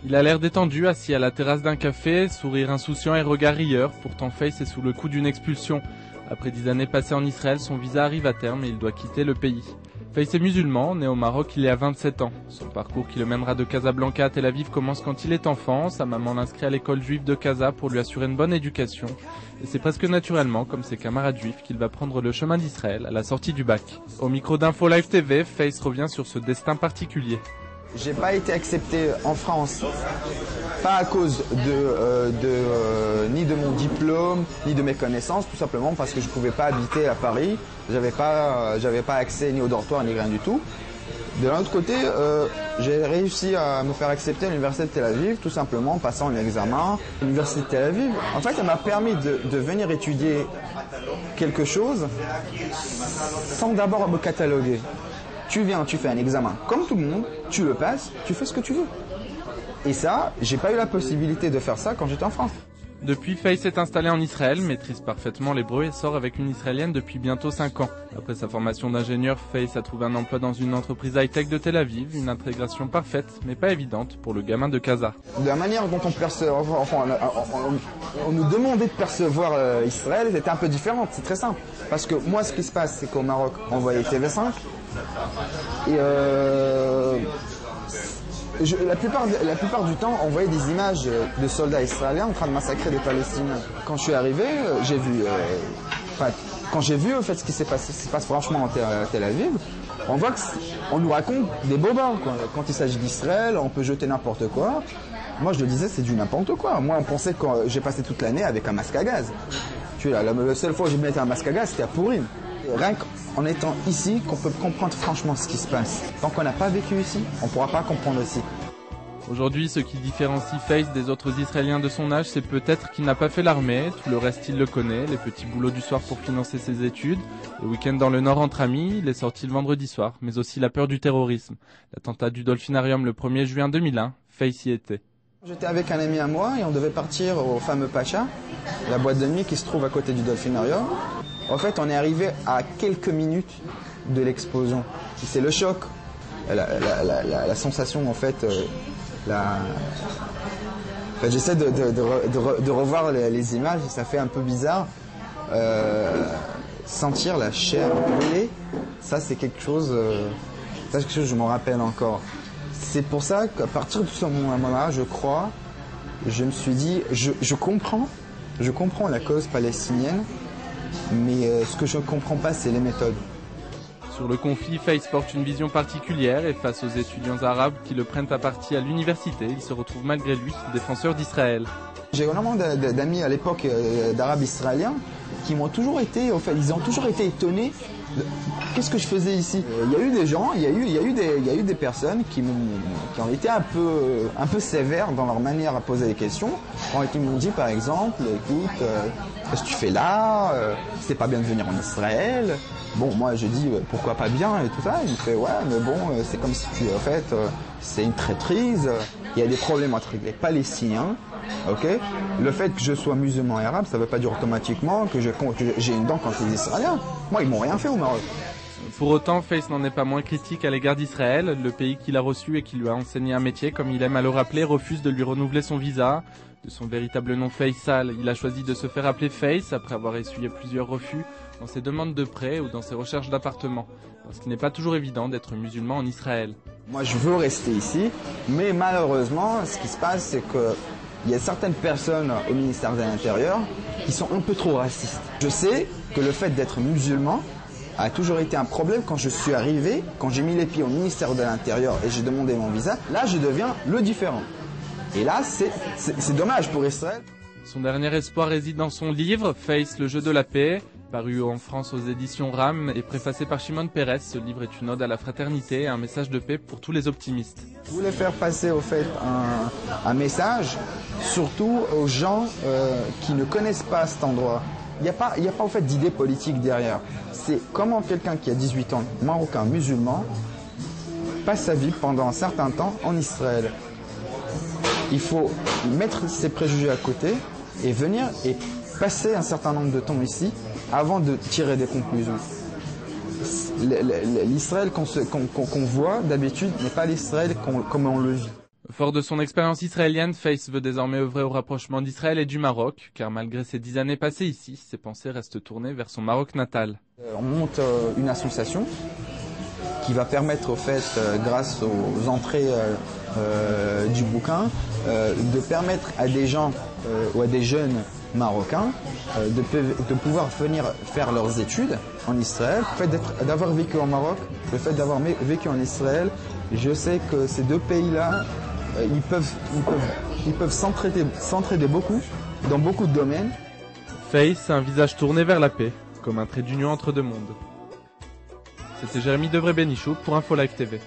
Il a l'air détendu, assis à la terrasse d'un café, sourire insouciant et regard rieur. Pourtant Face est sous le coup d'une expulsion. Après 10 années passées en Israël, son visa arrive à terme et il doit quitter le pays. Face est musulman, né au Maroc il y a 27 ans. Son parcours qui le mènera de Casablanca à Tel Aviv commence quand il est enfant. Sa maman l'inscrit à l'école juive de Casa pour lui assurer une bonne éducation. Et c'est presque naturellement, comme ses camarades juifs, qu'il va prendre le chemin d'Israël à la sortie du bac. Au micro d'Info Live TV, Face revient sur ce destin particulier. J'ai pas été accepté en France, pas à cause ni de mon diplôme, ni de mes connaissances, tout simplement parce que je pouvais pas habiter à Paris. J'avais pas accès ni au dortoir ni rien du tout. De l'autre côté, j'ai réussi à me faire accepter à l'université de Tel Aviv, tout simplement en passant l'examen. L'université de Tel Aviv, en fait, elle m'a permis de venir étudier quelque chose sans d'abord me cataloguer. Tu viens, tu fais un examen comme tout le monde, tu le passes, tu fais ce que tu veux. Et ça, j'ai pas eu la possibilité de faire ça quand j'étais en France. Depuis, Face est installé en Israël, maîtrise parfaitement l'hébreu et sort avec une israélienne depuis bientôt 5 ans. Après sa formation d'ingénieur, Face a trouvé un emploi dans une entreprise high-tech de Tel Aviv, une intégration parfaite, mais pas évidente pour le gamin de Casa. De la manière dont on nous demandait de percevoir Israël, c'était un peu différente, c'est très simple. Parce que moi, ce qui se passe, c'est qu'au Maroc, on voyait TV5, et la plupart du temps, on voyait des images de soldats israéliens en train de massacrer des Palestiniens. Quand je suis arrivé, quand j'ai vu ce qui se passe franchement à Tel Aviv, on voit qu'on nous raconte des bobards, quoi. Quand il s'agit d'Israël, on peut jeter n'importe quoi. Moi, je le disais, c'est du n'importe quoi. Moi, on pensait que j'ai passé toute l'année avec un masque à gaz. Tu vois, la seule fois où j'ai mis un masque à gaz, c'était à Pourim. Rien qu'en étant ici, qu'on peut comprendre franchement ce qui se passe. Tant qu'on n'a pas vécu ici, on ne pourra pas comprendre aussi. Aujourd'hui, ce qui différencie Face des autres Israéliens de son âge, c'est peut-être qu'il n'a pas fait l'armée, tout le reste il le connaît, les petits boulots du soir pour financer ses études, le week-end dans le Nord entre amis, les sorties le vendredi soir, mais aussi la peur du terrorisme. L'attentat du Dolphinarium le 1er juin 2001, Face y était. J'étais avec un ami à moi et on devait partir au fameux Pacha, la boîte de nuit qui se trouve à côté du Dolphinarium. En fait, on est arrivé à quelques minutes de l'explosion. C'est le choc, la sensation en fait. J'essaie de revoir les images et ça fait un peu bizarre. Sentir la chair brûler, ça c'est quelque chose, je m'en rappelle encore. C'est pour ça qu'à partir de ce moment-là, je me suis dit, je comprends la cause palestinienne, mais ce que je ne comprends pas, c'est les méthodes. Sur le conflit, Face porte une vision particulière et face aux étudiants arabes qui le prennent à partie à l'université, il se retrouve malgré lui défenseur d'Israël. J'ai énormément d'amis à l'époque d'arabes israéliens qui m'ont toujours été, ils ont toujours été étonnés de qu'est-ce que je faisais ici. Il y a eu des gens, il y a eu des personnes qui ont été un peu sévères dans leur manière à poser des questions. Quand ils m'ont dit par exemple, écoute, qu'est-ce que tu fais là, c'est pas bien de venir en Israël. Bon, moi je dis pourquoi pas bien et tout ça. Il me fait ouais, mais bon, c'est comme si c'est une traîtrise. Il y a des problèmes entre les Palestiniens. Ok, le fait que je sois musulman et arabe, ça ne veut pas dire automatiquement que j'ai une dent contre les Israéliens. Moi, ils m'ont rien fait au Maroc. Pour autant, Face n'en est pas moins critique à l'égard d'Israël. Le pays qu'il a reçu et qui lui a enseigné un métier, comme il aime à le rappeler, refuse de lui renouveler son visa. De son véritable nom Faisal, il a choisi de se faire appeler Face après avoir essuyé plusieurs refus dans ses demandes de prêt ou dans ses recherches d'appartement. Parce qu'il n'est pas toujours évident d'être musulman en Israël. Moi, je veux rester ici, mais malheureusement, ce qui se passe, c'est que il y a certaines personnes au ministère de l'Intérieur qui sont un peu trop racistes. Je sais que le fait d'être musulman a toujours été un problème quand je suis arrivé, quand j'ai mis les pieds au ministère de l'Intérieur et j'ai demandé mon visa. Là, je deviens le différent. Et là, c'est dommage pour Israël. Son dernier espoir réside dans son livre, Face, le jeu de la paix. Paru en France aux éditions RAM et préfacé par Shimon Peres, ce livre est une ode à la fraternité et un message de paix pour tous les optimistes. Je voulais faire passer au fait un message, surtout aux gens qui ne connaissent pas cet endroit. Il n'y a pas au fait d'idée politique derrière. C'est comment quelqu'un qui a 18 ans, marocain, musulman, passe sa vie pendant un certain temps en Israël. Il faut mettre ses préjugés à côté et venir et passer un certain nombre de temps ici avant de tirer des conclusions. L'Israël qu'on voit d'habitude n'est pas l'Israël comme on le vit. Fort de son expérience israélienne, Face veut désormais œuvrer au rapprochement d'Israël et du Maroc, car malgré ses 10 années passées ici, ses pensées restent tournées vers son Maroc natal. On monte une association qui va permettre au fait, grâce aux entrées du bouquin, de permettre à des gens ou à des jeunes marocains de pouvoir venir faire leurs études en Israël. Le fait d'avoir vécu au Maroc, le fait d'avoir vécu en Israël, je sais que ces deux pays-là, ils peuvent s'entraider beaucoup, dans beaucoup de domaines. Face a un visage tourné vers la paix, comme un trait d'union entre deux mondes. C'était Jérémy Devray-Bénichou pour Info Live TV.